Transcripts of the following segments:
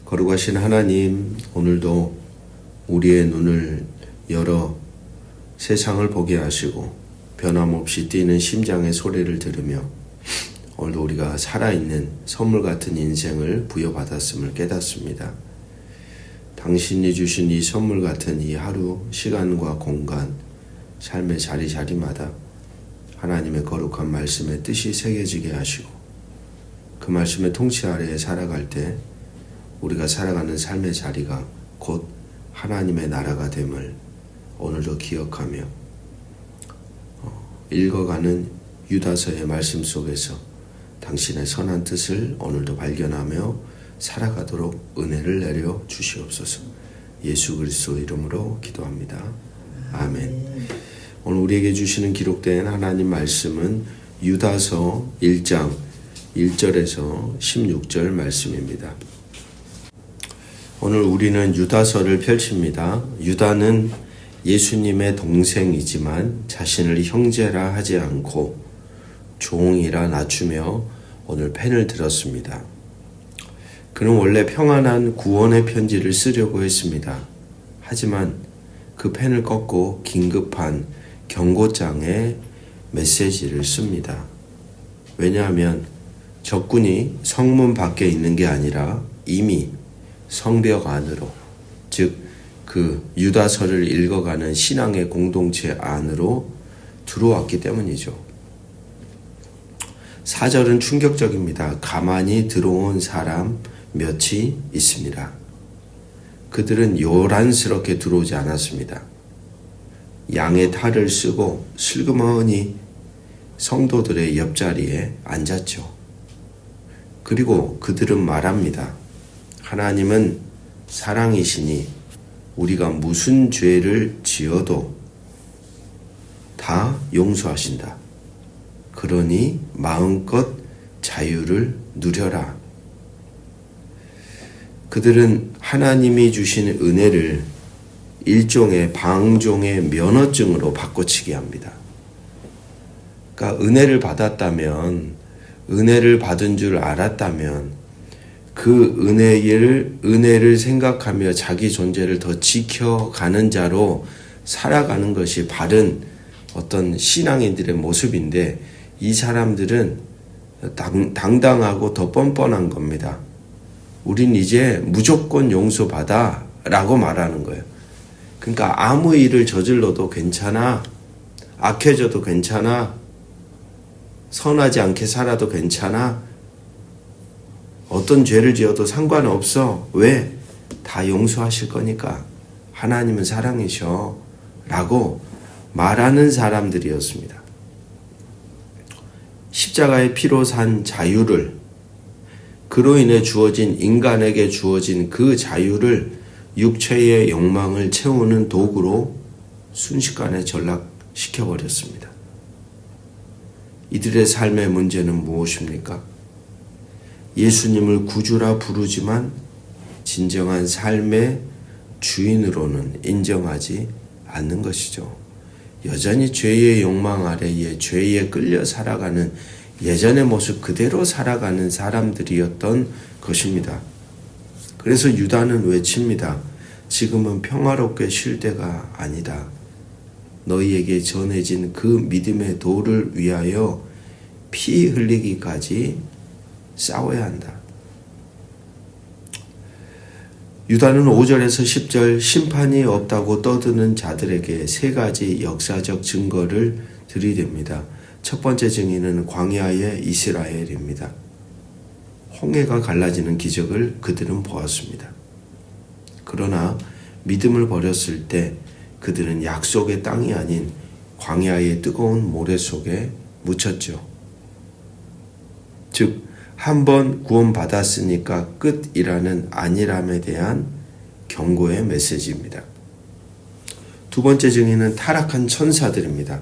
거룩하신 하나님, 오늘도 우리의 눈을 열어 세상을 보게 하시고 변함없이 뛰는 심장의 소리를 들으며 오늘도 우리가 살아있는 선물 같은 인생을 부여받았음을 깨닫습니다. 당신이 주신 이 선물 같은 이 하루, 시간과 공간, 삶의 자리자리마다 하나님의 거룩한 말씀의 뜻이 새겨지게 하시고 그 말씀의 통치 아래에 살아갈 때 우리가 살아가는 삶의 자리가 곧 하나님의 나라가 됨을 오늘도 기억하며 읽어가는 유다서의 말씀 속에서 당신의 선한 뜻을 오늘도 발견하며 살아가도록 은혜를 내려 주시옵소서. 예수 그리스도 이름으로 기도합니다. 아멘. 오늘 우리에게 주시는 기록된 하나님 말씀은 유다서 1장 1절에서 16절 말씀입니다. 오늘 우리는 유다서를 펼칩니다. 유다는 예수님의 동생이지만 자신을 형제라 하지 않고 종이라 낮추며 오늘 펜을 들었습니다. 그는 원래 평안한 구원의 편지를 쓰려고 했습니다. 하지만 그 펜을 꺾고 긴급한 경고장에 메시지를 씁니다. 왜냐하면 적군이 성문 밖에 있는 게 아니라 이미 성벽 안으로, 즉 그 유다서를 읽어가는 신앙의 공동체 안으로 들어왔기 때문이죠. 4절은 충격적입니다. 가만히 들어온 사람 몇이 있습니다. 그들은 요란스럽게 들어오지 않았습니다. 양의 탈을 쓰고 슬그머니 성도들의 옆자리에 앉았죠. 그리고 그들은 말합니다. 하나님은 사랑이시니 우리가 무슨 죄를 지어도 다 용서하신다. 그러니 마음껏 자유를 누려라. 그들은 하나님이 주신 은혜를 일종의 방종의 면허증으로 바꿔치기 합니다. 그러니까 은혜를 받았다면, 은혜를 받은 줄 알았다면 그 은혜를 생각하며 자기 존재를 더 지켜가는 자로 살아가는 것이 바른 어떤 신앙인들의 모습인데 이 사람들은 당당하고 더 뻔뻔한 겁니다. 우린 이제 무조건 용서받아 라고 말하는 거예요. 그러니까 아무 일을 저질러도 괜찮아. 악해져도 괜찮아. 선하지 않게 살아도 괜찮아. 어떤 죄를 지어도 상관없어. 왜? 다 용서하실 거니까. 하나님은 사랑이셔. 라고 말하는 사람들이었습니다. 십자가의 피로 산 자유를, 그로 인해 주어진 인간에게 주어진 그 자유를 육체의 욕망을 채우는 도구로 순식간에 전락시켜버렸습니다. 이들의 삶의 문제는 무엇입니까? 예수님을 구주라 부르지만 진정한 삶의 주인으로는 인정하지 않는 것이죠. 여전히 죄의 욕망 아래에 죄에 끌려 살아가는 예전의 모습 그대로 살아가는 사람들이었던 것입니다. 그래서 유다는 외칩니다. 지금은 평화롭게 쉴 때가 아니다. 너희에게 전해진 그 믿음의 도를 위하여 피 흘리기까지 싸워야 한다. 유다는 5절에서 10절 심판이 없다고 떠드는 자들에게 세 가지 역사적 증거를 들이댑니다. 첫 번째 증인은 광야의 이스라엘입니다. 홍해가 갈라지는 기적을 그들은 보았습니다. 그러나 믿음을 버렸을 때 그들은 약속의 땅이 아닌 광야의 뜨거운 모래 속에 묻혔죠. 즉 한번 구원받았으니까 끝이라는 안일함에 대한 경고의 메시지입니다. 두 번째 증인은 타락한 천사들입니다.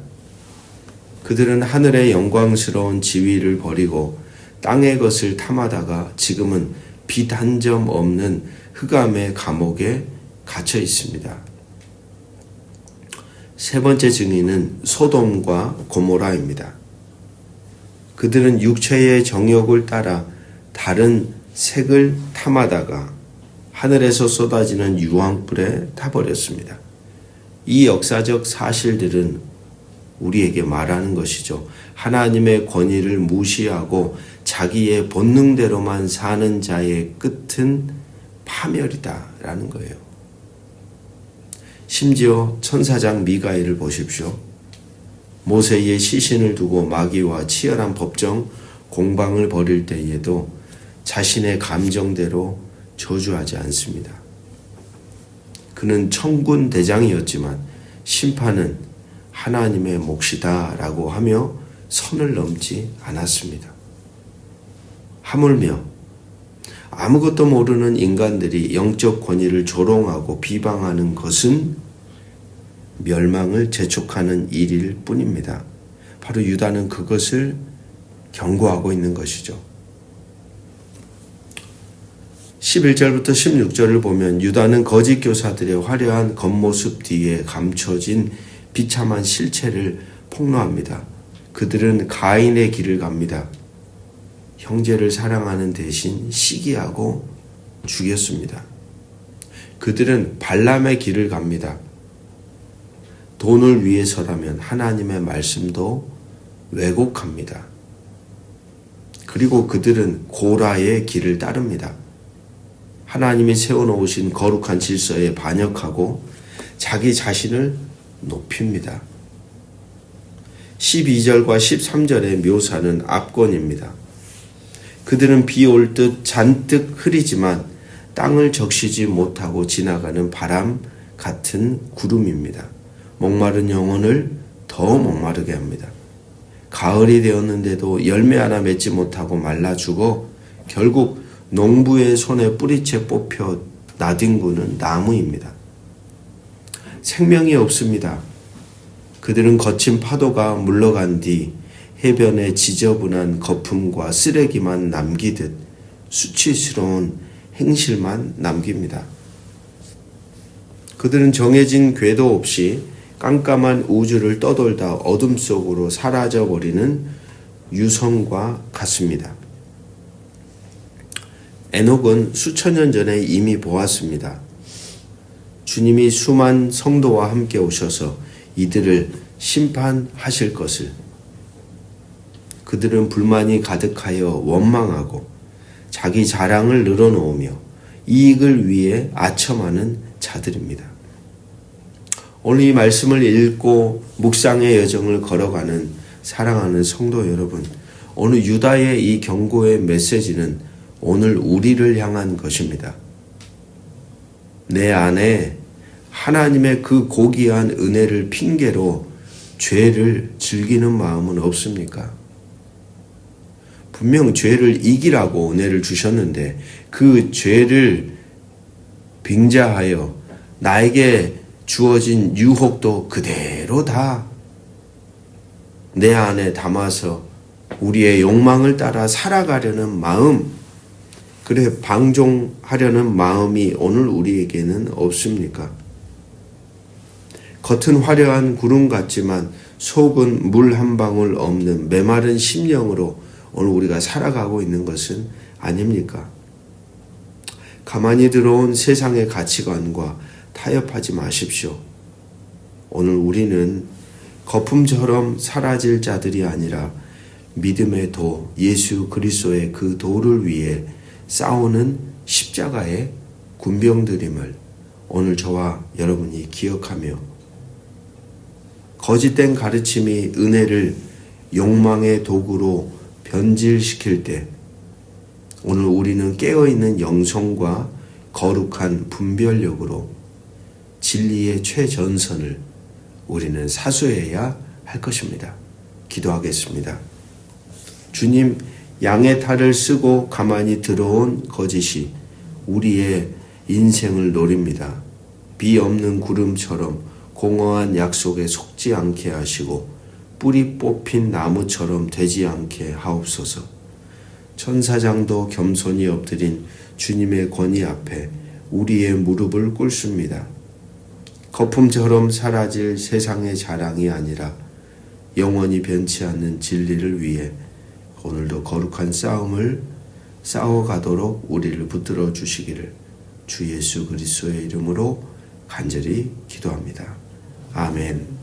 그들은 하늘의 영광스러운 지위를 버리고 땅의 것을 탐하다가 지금은 빛 한 점 없는 흑암의 감옥에 갇혀 있습니다. 세 번째 증인은 소돔과 고모라입니다. 그들은 육체의 정욕을 따라 다른 색을 탐하다가 하늘에서 쏟아지는 유황불에 타버렸습니다. 이 역사적 사실들은 우리에게 말하는 것이죠. 하나님의 권위를 무시하고 자기의 본능대로만 사는 자의 끝은 파멸이다라는 거예요. 심지어 천사장 미가엘을 보십시오. 모세의 시신을 두고 마귀와 치열한 법정 공방을 벌일 때에도 자신의 감정대로 저주하지 않습니다. 그는 천군 대장이었지만 심판은 하나님의 몫이다 라고 하며 선을 넘지 않았습니다. 하물며 아무것도 모르는 인간들이 영적 권위를 조롱하고 비방하는 것은 멸망을 재촉하는 일일 뿐입니다. 바로 유다는 그것을 경고하고 있는 것이죠. 11절부터 16절을 보면 유다는 거짓 교사들의 화려한 겉모습 뒤에 감춰진 비참한 실체를 폭로합니다. 그들은 가인의 길을 갑니다. 형제를 사랑하는 대신 시기하고 죽였습니다. 그들은 발람의 길을 갑니다. 돈을 위해서라면 하나님의 말씀도 왜곡합니다. 그리고 그들은 고라의 길을 따릅니다. 하나님이 세워놓으신 거룩한 질서에 반역하고 자기 자신을 높입니다. 12절과 13절의 묘사는 압권입니다. 그들은 비 올 듯 잔뜩 흐리지만 땅을 적시지 못하고 지나가는 바람 같은 구름입니다. 목마른 영혼을 더 목마르게 합니다. 가을이 되었는데도 열매 하나 맺지 못하고 말라 죽어 결국 농부의 손에 뿌리채 뽑혀 나뒹구는 나무입니다. 생명이 없습니다. 그들은 거친 파도가 물러간 뒤 해변에 지저분한 거품과 쓰레기만 남기듯 수치스러운 행실만 남깁니다. 그들은 정해진 궤도 없이 깜깜한 우주를 떠돌다 어둠 속으로 사라져버리는 유성과 같습니다. 에녹은 수천 년 전에 이미 보았습니다. 주님이 수만 성도와 함께 오셔서 이들을 심판하실 것을. 그들은 불만이 가득하여 원망하고 자기 자랑을 늘어놓으며 이익을 위해 아첨하는 자들입니다. 오늘 이 말씀을 읽고 묵상의 여정을 걸어가는 사랑하는 성도 여러분, 오늘 유다의 이 경고의 메시지는 오늘 우리를 향한 것입니다. 내 안에 하나님의 그 고귀한 은혜를 핑계로 죄를 즐기는 마음은 없습니까? 분명 죄를 이기라고 은혜를 주셨는데 그 죄를 빙자하여 나에게 주어진 유혹도 그대로 다 내 안에 담아서 우리의 욕망을 따라 살아가려는 마음, 그래 방종하려는 마음이 오늘 우리에게는 없습니까? 겉은 화려한 구름 같지만 속은 물 한 방울 없는 메마른 심령으로 오늘 우리가 살아가고 있는 것은 아닙니까? 가만히 들어온 세상의 가치관과 타협하지 마십시오. 오늘 우리는 거품처럼 사라질 자들이 아니라 믿음의 도, 예수 그리스도의 그 도를 위해 싸우는 십자가의 군병들임을 오늘 저와 여러분이 기억하며 거짓된 가르침이 은혜를 욕망의 도구로 변질시킬 때 오늘 우리는 깨어있는 영성과 거룩한 분별력으로 진리의 최전선을 우리는 사수해야 할 것입니다. 기도하겠습니다. 주님, 양의 탈을 쓰고 가만히 들어온 거짓이 우리의 인생을 노립니다. 비 없는 구름처럼 공허한 약속에 속지 않게 하시고 뿌리 뽑힌 나무처럼 되지 않게 하옵소서. 천사장도 겸손히 엎드린 주님의 권위 앞에 우리의 무릎을 꿇습니다. 거품처럼 사라질 세상의 자랑이 아니라 영원히 변치 않는 진리를 위해 오늘도 거룩한 싸움을 싸워가도록 우리를 붙들어 주시기를 주 예수 그리스도의 이름으로 간절히 기도합니다. 아멘.